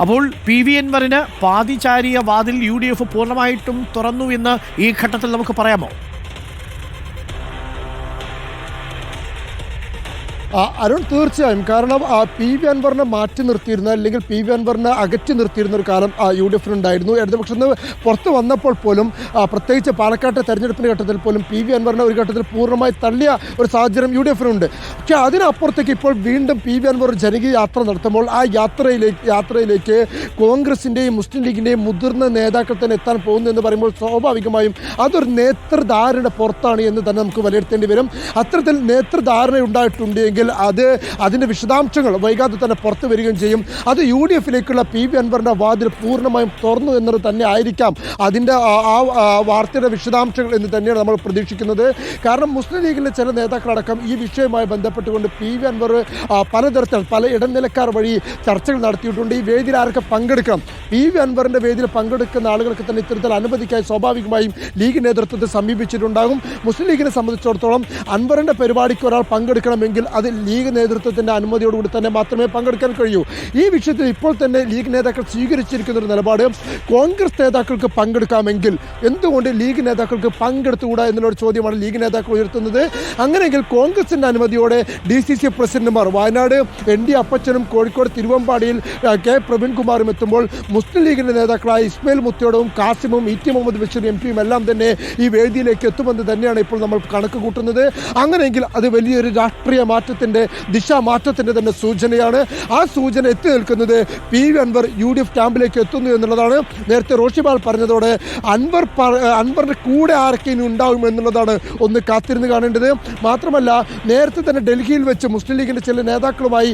അപ്പോൾ PV അൻവറിന് പാതിചാരിയ വാതിൽ UDF പൂർണ്ണമായിട്ടും തുറന്നു എന്ന് ഈ ഘട്ടത്തിൽ നമുക്ക് പറയാമോ? അരുൺ, തീർച്ചയായും. കാരണം PV അൻവറിനെ മാറ്റി നിർത്തിയിരുന്ന, അല്ലെങ്കിൽ PV അൻവറിനെ അകറ്റി നിർത്തിയിരുന്ന ഒരു കാലം UDF ഉണ്ടായിരുന്നു. ഇടതുപക്ഷം പുറത്ത് വന്നപ്പോൾ പോലും, പ്രത്യേകിച്ച് പാലക്കാട്ടെ തെരഞ്ഞെടുപ്പിൻ്റെ ഘട്ടത്തിൽ പോലും PV അൻവറിനെ ഒരു ഘട്ടത്തിൽ പൂർണ്ണമായി തള്ളിയ ഒരു സാഹചര്യം UDF ഉണ്ട്. പക്ഷേ അതിനപ്പുറത്തേക്ക് ഇപ്പോൾ വീണ്ടും PV അൻവർ ജനകീയ യാത്ര നടത്തുമ്പോൾ ആ യാത്രയിലേക്ക് കോൺഗ്രസിൻ്റെയും മുസ്ലിം ലീഗിൻ്റെയും മുതിർന്ന നേതാക്കൾ തന്നെ എത്താൻ പോകുന്നു എന്ന് പറയുമ്പോൾ സ്വാഭാവികമായും അതൊരു നേതൃധാരണ പുറത്താണ് എന്ന് തന്നെ നമുക്ക് വിലയിരുത്തേണ്ടി വരും. അത്തരത്തിൽ നേതൃധാരണ ഉണ്ടായിട്ടുണ്ട് എങ്കിൽ അതിൻ്റെ വിശദാംശങ്ങൾ വൈകാതെ തന്നെ പുറത്തു വരികയും ചെയ്യും. അത് UDFിലേക്കുള്ള PV അൻവറിൻ്റെ വാതിൽ പൂർണ്ണമായും തുറന്നു എന്നത് തന്നെ ആയിരിക്കാം അതിൻ്റെ വാർത്തയുടെ വിശദാംശങ്ങൾ എന്ന് തന്നെയാണ് നമ്മൾ പ്രതീക്ഷിക്കുന്നത്. കാരണം മുസ്ലിം ലീഗിലെ ചില നേതാക്കളടക്കം ഈ വിഷയവുമായി ബന്ധപ്പെട്ടുകൊണ്ട് PV അൻവർ പലതരത്തിൽ പല ഇടനിലക്കാർ വഴി ചർച്ചകൾ നടത്തിയിട്ടുണ്ട്. ഈ വേദിയിൽ ആരൊക്കെ പങ്കെടുക്കണം, PV അൻവറിൻ്റെ വേദിയിൽ പങ്കെടുക്കുന്ന ആളുകൾക്ക് തന്നെ ഇത്തരത്തിൽ അനുമതിക്കായി സ്വാഭാവികമായും ലീഗ് നേതൃത്വത്തെ സമീപിച്ചിട്ടുണ്ടാകും. മുസ്ലിം ലീഗിനെ സംബന്ധിച്ചിടത്തോളം അൻവറിൻ്റെ പരിപാടിക്ക് ഒരാൾ പങ്കെടുക്കണമെങ്കിൽ അത് ലീഗ് നേതൃത്വത്തിൻ്റെ അനുമതിയോടുകൂടി തന്നെ മാത്രമേ പങ്കെടുക്കാൻ കഴിയൂ. ഈ വിഷയത്തിൽ ഇപ്പോൾ തന്നെ ലീഗ് നേതാക്കൾ സ്വീകരിച്ചിരിക്കുന്ന ഒരു നിലപാട്, കോൺഗ്രസ് നേതാക്കൾക്ക് പങ്കെടുക്കാമെങ്കിൽ എന്തുകൊണ്ട് ലീഗ് നേതാക്കൾക്ക് പങ്കെടുത്തുകൂടാ എന്നുള്ളൊരു ചോദ്യമാണ് ലീഗ് നേതാക്കൾ ഉയർത്തുന്നത്. അങ്ങനെയെങ്കിൽ കോൺഗ്രസിൻ്റെ അനുമതിയോടെ DCC പ്രസിഡന്റുമാർ വയനാട് ND അപ്പച്ചനും കോഴിക്കോട് തിരുവമ്പാടിയിൽ K പ്രവീൺകുമാറും എത്തുമ്പോൾ മുസ്ലിം ലീഗിൻ്റെ നേതാക്കളായ ഇസ്മായിൽ മുത്തോടവും കാസിമും ET മുഹമ്മദ് ബഷീർ MP എല്ലാം തന്നെ ഈ വേദിയിലേക്ക് എത്തുമെന്ന് തന്നെയാണ് ഇപ്പോൾ നമ്മൾ കണക്ക് കൂട്ടുന്നത്. അങ്ങനെയെങ്കിൽ അത് വലിയൊരു രാഷ്ട്രീയ മാറ്റത്തിൻ്റെ ദിശാമാറ്റത്തിൻ്റെ തന്നെ സൂചനയാണ്. ആ സൂചന എത്തി നിൽക്കുന്നത് PV അൻവർ UDF ക്യാമ്പിലേക്ക് എത്തുന്നു എന്നുള്ളതാണ്. നേരത്തെ റോഷിബാൽ പറഞ്ഞതോടെ അൻവറിൻ്റെ കൂടെ ആരൊക്കെ ഇനി ഉണ്ടാകും എന്നുള്ളതാണ് ഒന്ന് കാത്തിരുന്ന് കാണേണ്ടത്. മാത്രമല്ല, നേരത്തെ തന്നെ ഡൽഹിയിൽ വെച്ച് മുസ്ലിം ലീഗിൻ്റെ ചില നേതാക്കളുമായി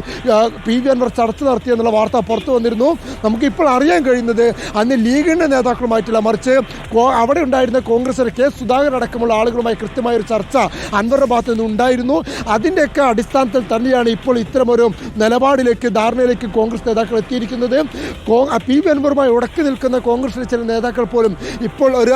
PV അൻവർ ചർച്ച നടത്തി എന്നുള്ള വാർത്ത പുറത്തു വന്നിരുന്നു. നമുക്കിപ്പോൾ അറിയാൻ കഴിയുന്നത് അന്ന് ലീഗിൻ്റെ നേതാക്കളുമായിട്ടില്ല, മറിച്ച് അവിടെ ഉണ്ടായിരുന്ന കോൺഗ്രസിലെ K സുധാകരൻ അടക്കമുള്ള ആളുകളുമായി കൃത്യമായൊരു ചർച്ച അൻവറിൻ്റെ ഭാഗത്തു നിന്ന് ഉണ്ടായിരുന്നു. അതിൻ്റെയൊക്കെ അടിസ്ഥാനത്തിൽ തന്നെയാണ് ഇപ്പോൾ ഇത്തരമൊരു നിലപാടിലേക്ക്, ധാരണയിലേക്ക് കോൺഗ്രസ് നേതാക്കൾ എത്തിയിരിക്കുന്നത്. PV അൻവറുമായി ഉടക്കി നിൽക്കുന്ന കോൺഗ്രസിലെ ചില നേതാക്കൾ പോലും ഇപ്പോൾ ഒരു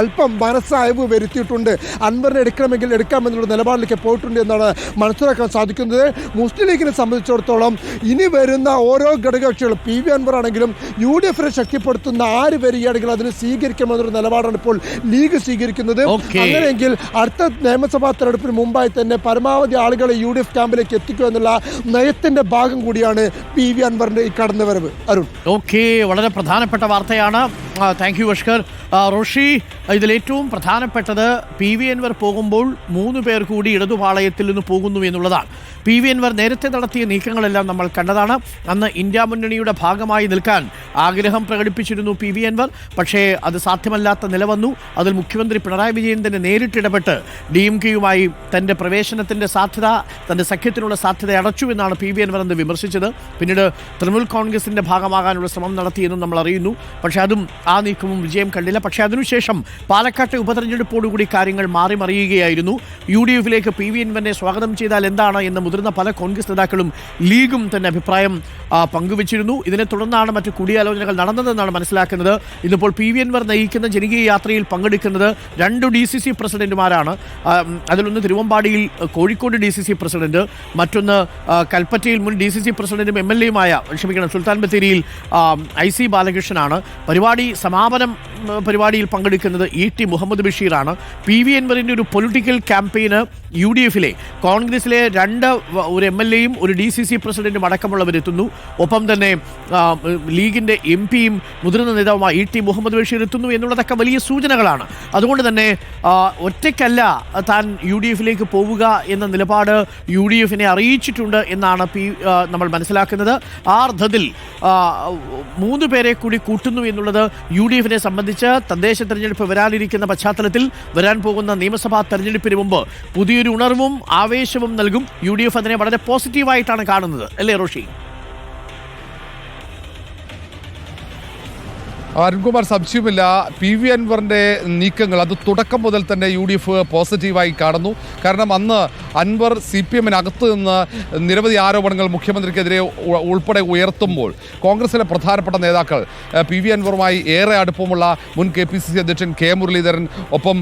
അല്പം മനസ്സായവ് വരുത്തിയിട്ടുണ്ട്. അൻവറിനെ എടുക്കണമെങ്കിൽ എടുക്കാമെന്നുള്ള നിലപാടിലേക്ക് പോയിട്ടുണ്ട് എന്നാണ് മനസ്സിലാക്കാൻ സാധിക്കുന്നത്. മുസ്ലിം ലീഗിനെ സംബന്ധിച്ചിടത്തോളം ഇനി വരുന്ന ഓരോ ഘടകകക്ഷികളും PV അൻവർ ആണെങ്കിലും UDFിനെ ശക്തിപ്പെടുത്തുന്ന ആര് വരികയാണെങ്കിൽ അതിന് സ്വീകരിക്കാമെന്നൊരു നിലപാടാണ് ഇപ്പോൾ ലീഗ് സ്വീകരിക്കുന്നത്. അങ്ങനെയെങ്കിൽ അടുത്ത നിയമസഭാ തെരഞ്ഞെടുപ്പിന് മുമ്പായി തന്നെ പരമാവധി ആളുകളെ UDF ക്യാമ്പിലേക്ക് എത്തിക്കുക എന്നുള്ള നയത്തിന്റെ ഭാഗം കൂടിയാണ് PV അൻവറിന്റെ ഈ കടന്നുവരവ്. അരുൺ, വളരെ പ്രധാനപ്പെട്ട വാർത്തയാണ്. Thank you Ashkar. റോഷി, ഇതിലേറ്റവും പ്രധാനപ്പെട്ടത് PV അൻവർ പോകുമ്പോൾ 3 പേർ കൂടി ഇടതുപാളയത്തിൽ നിന്ന് പോകുന്നു എന്നുള്ളതാണ്. PV അൻവർ നേരത്തെ നടത്തിയ നീക്കങ്ങളെല്ലാം നമ്മൾ കണ്ടതാണ്. അന്ന് ഇന്ത്യ മുന്നണിയുടെ ഭാഗമായി നിൽക്കാൻ ആഗ്രഹം പ്രകടിപ്പിച്ചിരുന്നു PV അൻവർ. പക്ഷേ അത് സാധ്യമല്ലാത്ത നില വന്നു. അതിൽ മുഖ്യമന്ത്രി പിണറായി വിജയൻ തന്നെ നേരിട്ടിടപെട്ട് DMK-യുമായി തൻ്റെ പ്രവേശനത്തിൻ്റെ സാധ്യത, തൻ്റെ സഖ്യത്തിനുള്ള സാധ്യത അടച്ചു എന്നാണ് PV അൻവർ എന്ന് വിമർശിച്ചത്. പിന്നീട് തൃണമൂൽ കോൺഗ്രസിൻ്റെ ഭാഗമാകാനുള്ള ശ്രമം നടത്തിയെന്നും നമ്മൾ അറിയുന്നു. പക്ഷേ അതും ആ നീക്കവും വിജയം കണ്ടില്ല. പക്ഷേ അതിനുശേഷം പാലക്കാട്ടെ ഉപതെരഞ്ഞെടുപ്പോടുകൂടി കാര്യങ്ങൾ മാറി മറിയുകയായിരുന്നു. UDFിലേക്ക് PV അൻവറിനെ സ്വാഗതം ചെയ്താൽ എന്താണ് എന്ന് മുതിർന്ന പല കോൺഗ്രസ് നേതാക്കളും ലീഗും തന്നെ അഭിപ്രായം പങ്കുവച്ചിരുന്നു. ഇതിനെ തുടർന്നാണ് മറ്റ് കൂടിയാലോചനകൾ നടന്നതെന്നാണ് മനസ്സിലാക്കുന്നത്. ഇന്നിപ്പോൾ PV അൻവർ നയിക്കുന്ന ജനകീയ യാത്രയിൽ പങ്കെടുക്കുന്നത് 2 DCC പ്രസിഡന്റുമാരാണ്. അതിലൊന്ന് തിരുവമ്പാടിയിൽ കോഴിക്കോട് DCC പ്രസിഡന്റ്, മറ്റൊന്ന് കൽപ്പറ്റയിൽ മുൻ DCC പ്രസിഡന്റും MLA-യുമായ സുൽത്താൻ ബത്തേരിയിൽ IC ബാലകൃഷ്ണനാണ്. സമാപനം പരിപാടിയിൽ പങ്കെടുക്കുന്നത് ET മുഹമ്മദ് ബഷീറാണ്. PV അൻവറിൻ്റെ ഒരു പൊളിറ്റിക്കൽ ക്യാമ്പയിന് UDFിലെ കോൺഗ്രസിലെ 2 ഒരു MLA-യും ഒരു DCC പ്രസിഡന്റും അടക്കമുള്ളവരെത്തുന്നു. ഒപ്പം തന്നെ ലീഗിൻ്റെ MP-യും മുതിർന്ന നേതാവുമായ ET മുഹമ്മദ് ബഷീർ എത്തുന്നു എന്നുള്ളതൊക്കെ വലിയ സൂചനകളാണ്. അതുകൊണ്ട് തന്നെ ഒറ്റയ്ക്കല്ല താൻ UDFിലേക്ക് പോവുക എന്ന നിലപാട് UDFിനെ അറിയിച്ചിട്ടുണ്ട് എന്നാണ് നമ്മൾ മനസ്സിലാക്കുന്നത്. ആ അർത്ഥത്തിൽ 3 പേരെ കൂടി കൂട്ടുന്നു എന്നുള്ളത് UDFിനെ സംബന്ധിച്ച് തദ്ദേശ തെരഞ്ഞെടുപ്പ് വരാനിരിക്കുന്ന പശ്ചാത്തലത്തിൽ വരാൻ പോകുന്ന നിയമസഭാ തെരഞ്ഞെടുപ്പിന് മുമ്പ് പുതിയൊരു ഉണർവും ആവേശവും നൽകും. UDF അതിനെ വളരെ പോസിറ്റീവായിട്ടാണ് കാണുന്നത്, അല്ലേ റോഷി? അരുൺകുമാർ, സംശയമില്ല, PV അൻവറിൻ്റെ നീക്കങ്ങൾ അത് തുടക്കം മുതൽ തന്നെ UDF പോസിറ്റീവായി കാണുന്നു. കാരണം അന്ന് അൻവർ CPM-നകത്ത് നിന്ന് നിരവധി ആരോപണങ്ങൾ മുഖ്യമന്ത്രിക്കെതിരെ ഉൾപ്പെടെ ഉയർത്തുമ്പോൾ കോൺഗ്രസിലെ പ്രധാനപ്പെട്ട നേതാക്കൾ PV അൻവറുമായി ഏറെ അടുപ്പമുള്ള മുൻ KPCC അധ്യക്ഷൻ K മുരളീധരൻ, ഒപ്പം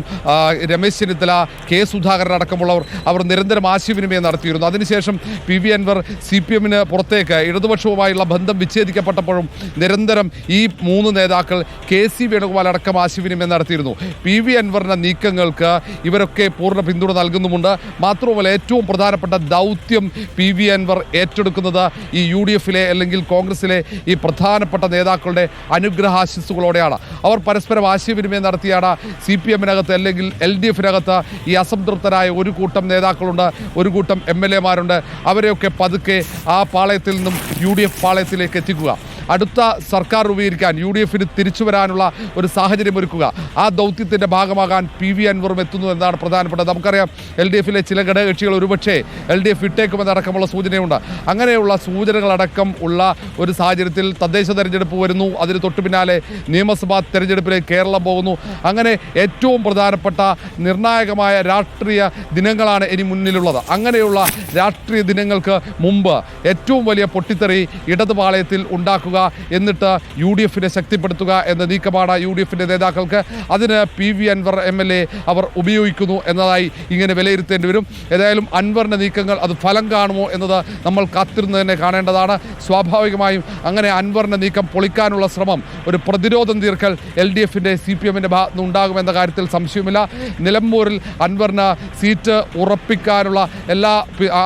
രമേശ് ചെന്നിത്തല, K സുധാകരൻ അടക്കമുള്ളവർ അവർ നിരന്തരം ആശയവിനിമയം നടത്തിയിരുന്നു. അതിനുശേഷം PV അൻവർ CPM-ന് പുറത്തേക്ക് ഇടതുപക്ഷവുമായുള്ള ബന്ധം വിച്ഛേദിക്കപ്പെട്ടപ്പോഴും നിരന്തരം ഈ മൂന്ന് നേതാക്കൾ KC വേണുഗോപാൽ അടക്കം ആശയവിനിമയം നടത്തിയിരുന്നു. PV അൻവറിന്റെ നീക്കങ്ങൾക്ക് ഇവരൊക്കെ പൂർണ്ണ പിന്തുണ നൽകുന്നുമുണ്ട്. മാത്രവുമല്ല, ഏറ്റവും പ്രധാനപ്പെട്ട ദൗത്യം PV അൻവർ ഏറ്റെടുക്കുന്നത് ഈ UDF-ലെ അല്ലെങ്കിൽ കോൺഗ്രസിലെ ഈ പ്രധാനപ്പെട്ട നേതാക്കളുടെ അനുഗ്രഹാശിസ്സുകളോടെയാണ്. അവർ പരസ്പരം ആശയവിനിമയം നടത്തിയാണ് CPM-നകത്ത് അല്ലെങ്കിൽ LDF-നകത്ത് ഈ അസംതൃപ്തരായ ഒരു കൂട്ടം നേതാക്കളുണ്ട്, ഒരു കൂട്ടം MLA-മാരുണ്ട്. അവരെയൊക്കെ പതുക്കെ ആ പാളയത്തിൽ നിന്നും UDF പാളയത്തിലേക്ക് എത്തിക്കുക, അടുത്ത സർക്കാർ രൂപീകരിക്കാൻ UDF-ന് തിരിച്ചു വരാനുള്ള ഒരു സാഹചര്യം ഒരുക്കുക. ആ ദൗത്യത്തിൻ്റെ ഭാഗമാകാൻ PV അൻവറും എത്തുന്നു എന്നതാണ് പ്രധാനപ്പെട്ടത്. നമുക്കറിയാം, LDF-ലെ ചില ഘടകകക്ഷികൾ ഒരുപക്ഷേ LDF വിട്ടേക്കുമെന്നടക്കമുള്ള സൂചനയുണ്ട്. അങ്ങനെയുള്ള സൂചനകളടക്കം ഉള്ള ഒരു സാഹചര്യത്തിൽ തദ്ദേശ തെരഞ്ഞെടുപ്പ് വരുന്നു, അതിന് തൊട്ടു പിന്നാലെ നിയമസഭാ തെരഞ്ഞെടുപ്പിലേക്ക് കേരളം പോകുന്നു. അങ്ങനെ ഏറ്റവും പ്രധാനപ്പെട്ട നിർണായകമായ രാഷ്ട്രീയ ദിനങ്ങളാണ് ഇനി മുന്നിലുള്ളത്. അങ്ങനെയുള്ള രാഷ്ട്രീയ ദിനങ്ങൾക്ക് മുമ്പ് ഏറ്റവും വലിയ പൊട്ടിത്തെറി ഇടതുപാളയത്തിൽ ഉണ്ടാക്കുക, എന്നിട്ട് UDF-നെ ശക്തിപ്പെടുത്തുക എന്ന നീക്കമാണ് UDF-ന്റെ നേതാക്കൾക്ക്. അതിന് PV അൻവർ MLA അവർ ഉപയോഗിക്കുന്നു എന്നതായി ഇങ്ങനെ വിലയിരുത്തേണ്ടി വരും. ഏതായാലും അൻവറിൻ്റെ നീക്കങ്ങൾ അത് ഫലം കാണുമോ എന്നത് നമ്മൾ കാത്തിരുന്ന് തന്നെ കാണേണ്ടതാണ്. സ്വാഭാവികമായും അങ്ങനെ അൻവറിൻ്റെ നീക്കം പൊളിക്കാനുള്ള ശ്രമം, ഒരു പ്രതിരോധം തീർക്കൽ LDF-ന്റെ CPM-ന്റെ ഭാഗത്ത് ഉണ്ടാകുമെന്ന കാര്യത്തിൽ സംശയമില്ല. നിലമ്പൂരിൽ അൻവറിന് സീറ്റ് ഉറപ്പിക്കാനുള്ള എല്ലാ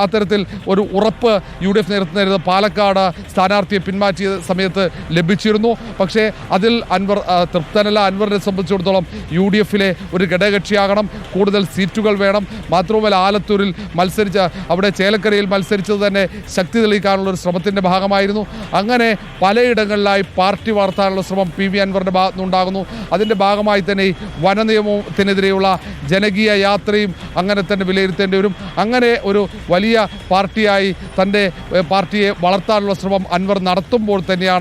അത്തരത്തിൽ ഒരു ഉറപ്പ് UDF നേതൃത്വം പാലക്കാട് സ്ഥാനാർത്ഥിയെ പിന്മാറ്റിയ സമയത്ത് ലഭിച്ചിരുന്നു. പക്ഷേ അതിൽ അൻവർ തൃപ്തനല്ല. അൻവറിനെ സംബന്ധിച്ചിടത്തോളം UDF-ലെ ഒരു ഘടകകക്ഷിയാകണം, കൂടുതൽ സീറ്റുകൾ വേണം. മാത്രവുമല്ല, ആലത്തൂരിൽ മത്സരിച്ച, അവിടെ ചേലക്കരയിൽ മത്സരിച്ചത് തന്നെ ശക്തി തെളിയിക്കാനുള്ള ഒരു ശ്രമത്തിൻ്റെ ഭാഗമായിരുന്നു. അങ്ങനെ പലയിടങ്ങളിലായി പാർട്ടി വളർത്താനുള്ള ശ്രമം PV അൻവറിൻ്റെ ഭാഗത്തുനിന്നുണ്ടാകുന്നു. അതിൻ്റെ ഭാഗമായി തന്നെ ഈ വനനിയമത്തിനെതിരെയുള്ള ജനകീയ യാത്രയും അങ്ങനെ തന്നെ വിലയിരുത്തേണ്ടി വരും. അങ്ങനെ ഒരു വലിയ പാർട്ടിയായി തൻ്റെ പാർട്ടിയെ വളർത്താനുള്ള ശ്രമം അൻവർ നടത്തുമ്പോൾ തന്നെയാണ്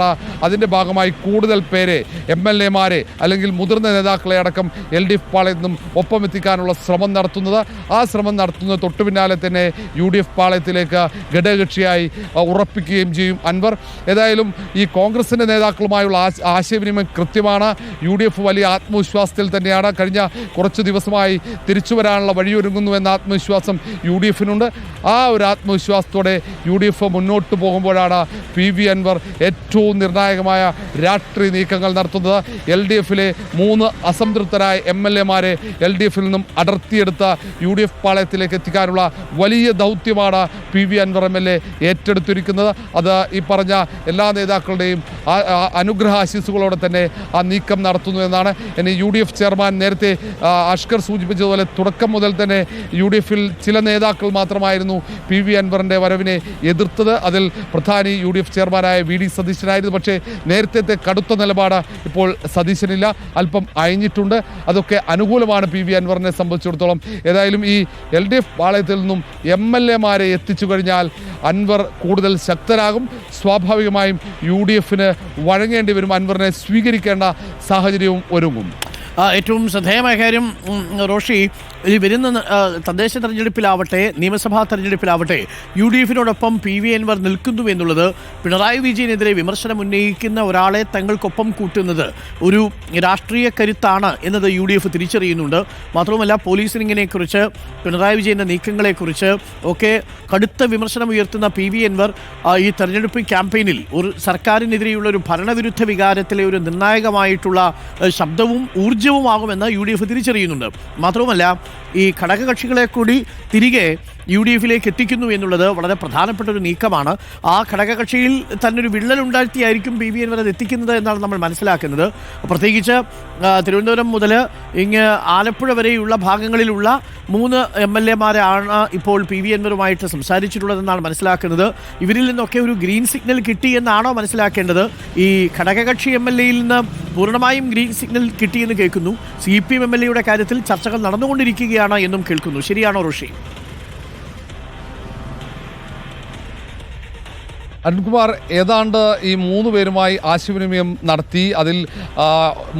അതിൻ്റെ ഭാഗമായി കൂടുതൽ പേരെ, MLA-മാരെ അല്ലെങ്കിൽ മുതിർന്ന നേതാക്കളെ അടക്കം LDF പാളയത്തിൽ നിന്നും ഒപ്പം എത്തിക്കാനുള്ള ശ്രമം നടത്തുന്നത്. ആ ശ്രമം നടത്തുന്നത് തൊട്ടു പിന്നാലെ തന്നെ UDF പാളയത്തിലേക്ക് ഘടകകക്ഷിയായി ഉറപ്പിക്കുകയും ചെയ്യും അൻവർ. ഏതായാലും ഈ കോൺഗ്രസിൻ്റെ നേതാക്കളുമായുള്ള ആശയവിനിമയം കൃത്യമാണ്. UDF വലിയ ആത്മവിശ്വാസത്തിൽ തന്നെയാണ്. കഴിഞ്ഞ കുറച്ച് ദിവസമായി തിരിച്ചു വരാനുള്ള വഴിയൊരുങ്ങുന്നു എന്ന ആത്മവിശ്വാസം UDF-നുണ്ട്. ആ ഒരു ആത്മവിശ്വാസത്തോടെ UDF മുന്നോട്ട് പോകുമ്പോഴാണ് PV അൻവർ ഏറ്റവും നിർണായകമായ രാഷ്ട്രീയ നീക്കങ്ങൾ നടത്തുന്നത്. LDF-ലെ 3 അസംതൃപ്തരായ MLA-മാരെ LDF-ൽ നിന്നും അടർത്തിയെടുത്ത UDF പാളയത്തിലേക്ക് എത്തിക്കാനുള്ള വലിയ ദൗത്യമാണ് PV അൻവർ MLA ഏറ്റെടുത്തിരിക്കുന്നത്. അത് ഈ പറഞ്ഞ എല്ലാ നേതാക്കളുടെയും അനുഗ്രഹാശിസ്സുകളോടെ തന്നെ ആ നീക്കം നടത്തുന്നു എന്നാണ്. ഇനി UDF ചെയർമാൻ നേരത്തെ അഷ്കർ സൂചിപ്പിച്ചതുപോലെ തുടക്കം മുതൽ തന്നെ UDF-ൽ ചില നേതാക്കൾ മാത്രമായിരുന്നു PV അൻവറിൻ്റെ വരവിനെ എതിർത്തത്. അതിൽ പ്രധാനി UDF ചെയർമാനായ VD സതീശനായിരുന്നു. പക്ഷേ നേരത്തെ കടുത്ത നിലപാട് ഇപ്പോൾ സതീശനില്ല, അല്പം അയഞ്ഞിട്ടുണ്ട്. അതൊക്കെ അനുകൂലമാണ് PV അൻവറിനെ സംബന്ധിച്ചിടത്തോളം. ഏതായാലും ഈ LDF പാളയത്തിൽ നിന്നും MLA-മാരെ എത്തിച്ചു കഴിഞ്ഞാൽ അൻവർ കൂടുതൽ ശക്തരാകും. സ്വാഭാവികമായും UDF-ന് വഴങ്ങേണ്ടി വരും, അൻവറിനെ സ്വീകരിക്കേണ്ട സാഹചര്യവും ഒരുങ്ങും. ഏറ്റവും ശ്രദ്ധേയമായ കാര്യം റോഷി, ഈ വരുന്ന തദ്ദേശ തെരഞ്ഞെടുപ്പിലാവട്ടെ നിയമസഭാ തെരഞ്ഞെടുപ്പിലാവട്ടെ UDF-നോടൊപ്പം PV അൻവർ നിൽക്കുന്നു എന്നുള്ളത് പിണറായി വിജയനെതിരെ വിമർശനം ഉന്നയിക്കുന്ന ഒരാളെ തങ്ങൾക്കൊപ്പം കൂട്ടുന്നത് ഒരു രാഷ്ട്രീയ കരുത്താണ് എന്നത് UDF തിരിച്ചറിയുന്നുണ്ട്. മാത്രവുമല്ല, പോലീസിങ്ങിനെക്കുറിച്ച്, പിണറായി വിജയൻ്റെ നീക്കങ്ങളെക്കുറിച്ച് ഒക്കെ കടുത്ത വിമർശനം ഉയർത്തുന്ന PV അൻവർ ഈ തെരഞ്ഞെടുപ്പ് ക്യാമ്പയിനിൽ ഒരു സർക്കാരിനെതിരെയുള്ള ഒരു ഭരണവിരുദ്ധ വികാരത്തിലെ ഒരു നിർണായകമായിട്ടുള്ള ശബ്ദവും ഊർജ്ജവുമാകുമെന്ന് UDF തിരിച്ചറിയുന്നുണ്ട്. മാത്രവുമല്ല, ഈ ഘടകകക്ഷികളെ കൂടി തിരികെ UDF-ലേക്ക് എത്തിക്കുന്നു എന്നുള്ളത് വളരെ പ്രധാനപ്പെട്ട ഒരു നീക്കമാണ്. ആ ഘടകകക്ഷിയിൽ തന്നെ ഒരു വിള്ളലുണ്ടാക്കിയായിരിക്കും PV അൻവർ അത് എത്തിക്കുന്നത് എന്നാണ് നമ്മൾ മനസ്സിലാക്കുന്നത്. പ്രത്യേകിച്ച് തിരുവനന്തപുരം മുതൽ ഇങ്ങ് ആലപ്പുഴ വരെയുള്ള ഭാഗങ്ങളിലുള്ള 3 MLA-മാരാണ് ഇപ്പോൾ PV അൻവറുമായിട്ട് സംസാരിച്ചിട്ടുള്ളതെന്നാണ് മനസ്സിലാക്കുന്നത്. ഇവരിൽ നിന്നൊക്കെ ഒരു ഗ്രീൻ സിഗ്നൽ കിട്ടി എന്നാണോ മനസ്സിലാക്കേണ്ടത്? ഈ ഘടകകക്ഷി MLA-യിൽ നിന്ന് പൂർണ്ണമായും ഗ്രീൻ സിഗ്നൽ കിട്ടിയെന്ന് കേൾക്കുന്നു. CPM MLA-യുടെ കാര്യത്തിൽ ചർച്ചകൾ നടന്നുകൊണ്ടിരിക്കുകയാണ് എന്നും കേൾക്കുന്നു. ശരിയാണോ റോഷി? അരുൺകുമാർ ഏതാണ്ട് ഈ 3 പേരുമായി ആശയവിനിമയം നടത്തി. അതിൽ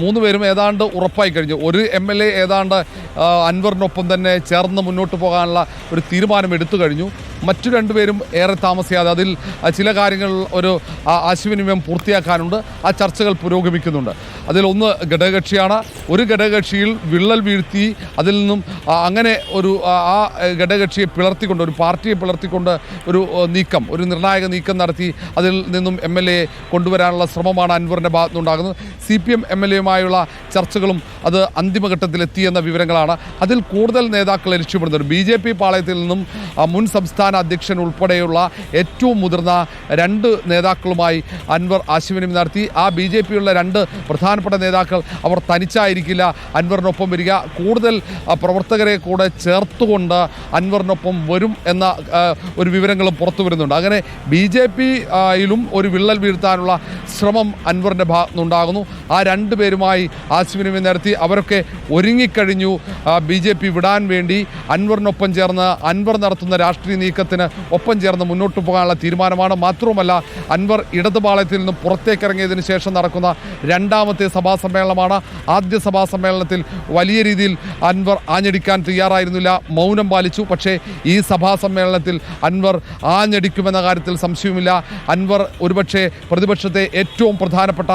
3 പേരും ഏതാണ്ട് ഉറപ്പായി കഴിഞ്ഞു. ഒരു MLA ഏതാണ്ട് അൻവറിനൊപ്പം തന്നെ ചേർന്ന് മുന്നോട്ട് പോകാനുള്ള ഒരു തീരുമാനം എടുത്തു കഴിഞ്ഞു. മറ്റു 2 പേരും ഏറെ താമസിയാതെ അതിൽ ചില കാര്യങ്ങൾ ഒരു ആശയവിനിമയം പൂർത്തിയാക്കാനുണ്ട്. ആ ചർച്ചകൾ പുരോഗമിക്കുന്നുണ്ട്. അതിലൊന്ന് ഘടകകക്ഷിയാണ്. ഒരു ഘടകകക്ഷിയിൽ വിള്ളൽ വീഴ്ത്തി അതിൽ നിന്നും അങ്ങനെ ഒരു ആ ഘടകകക്ഷിയെ പിളർത്തിക്കൊണ്ട്, ഒരു പാർട്ടിയെ പിളർത്തിക്കൊണ്ട് ഒരു നിർണായക നീക്കം നടത്തി അതിൽ നിന്നും MLA കൊണ്ടുവരാനുള്ള ശ്രമമാണ് അൻവറിൻ്റെ ഭാഗത്തുനിന്നുണ്ടാകുന്നത്. CPM MLAയുമായുള്ള ചർച്ചകളും അത് അന്തിമഘട്ടത്തിലെത്തിയെന്ന വിവരങ്ങളാണ്. അതിൽ കൂടുതൽ നേതാക്കളെ ലക്ഷ്യമിടുന്നുണ്ട്. BJP പാളയത്തിൽ നിന്നും മുൻ സംസ്ഥാന അധ്യക്ഷൻ ഉൾപ്പെടെയുള്ള ഏറ്റവും മുതിർന്ന 2 നേതാക്കളുമായി അൻവർ ആശയവിനിമയം നടത്തി. ആ BJPയുള്ള 2 പ്രധാനപ്പെട്ട നേതാക്കൾ അവർ തനിച്ചായിരിക്കില്ല അൻവറിനൊപ്പം വരിക, കൂടുതൽ പ്രവർത്തകരെ കൂടെ ചേർത്തുകൊണ്ട് അൻവറിനൊപ്പം വരും എന്ന ഒരു വിവരങ്ങളും പുറത്തു വരുന്നുണ്ട്. അങ്ങനെ BJPയിലും ഒരു വിള്ളൽ വീഴ്ത്താനുള്ള ശ്രമം അൻവറിൻ്റെ ഭാഗത്തുനിന്നുണ്ടാകുന്നു. ആ 2 പേരുമായി ആശയവിനിമയം നടത്തി. അവരൊക്കെ ഒരുങ്ങിക്കഴിഞ്ഞു BJP വിടാൻ വേണ്ടി. അൻവറിനൊപ്പം ചേർന്ന് അൻവർ നടത്തുന്ന രാഷ്ട്രീയ നീക്കത്തിന് ഒപ്പം ചേർന്ന് മുന്നോട്ട് പോകാനുള്ള തീരുമാനമാണ്. മാത്രവുമല്ല, അൻവർ ഇടതുപാളയത്തിൽ നിന്ന് പുറത്തേക്കിറങ്ങിയതിന് ശേഷം നടക്കുന്ന 2ാമത്തെ സഭാ സമ്മേളനമാണ്. ആദ്യ സഭാ സമ്മേളനത്തിൽ വലിയ രീതിയിൽ അൻവർ ആഞ്ഞടിക്കാൻ തയ്യാറായിരുന്നില്ല, മൗനം പാലിച്ചു. പക്ഷേ ഈ സഭാ സമ്മേളനത്തിൽ അൻവർ ആഞ്ഞടിക്കുമെന്ന കാര്യത്തിൽ സംശയവുമില്ല. അൻവർ ഒരുപക്ഷെ പ്രതിപക്ഷത്തെ ഏറ്റവും പ്രധാനപ്പെട്ട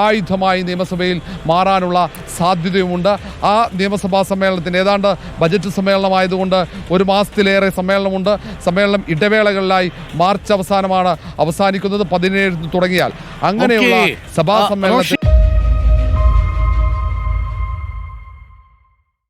ആയുധമായി നിയമസഭയിൽ മാറാനുള്ള സാധ്യതയുമുണ്ട്. ആ നിയമസഭാ സമ്മേളനത്തിന് ഏതാണ്ട് ബജറ്റ് സമ്മേളനമായതുകൊണ്ട് 1 മാസത്തിലേറെ സമ്മേളനമുണ്ട്. സമ്മേളനം ഇടവേളകളിലായി മാർച്ച് അവസാനമാണ് അവസാനിക്കുന്നത്. 17 തുടങ്ങിയാൽ അങ്ങനെയുള്ള സഭാ സമ്മേളനത്തിൽ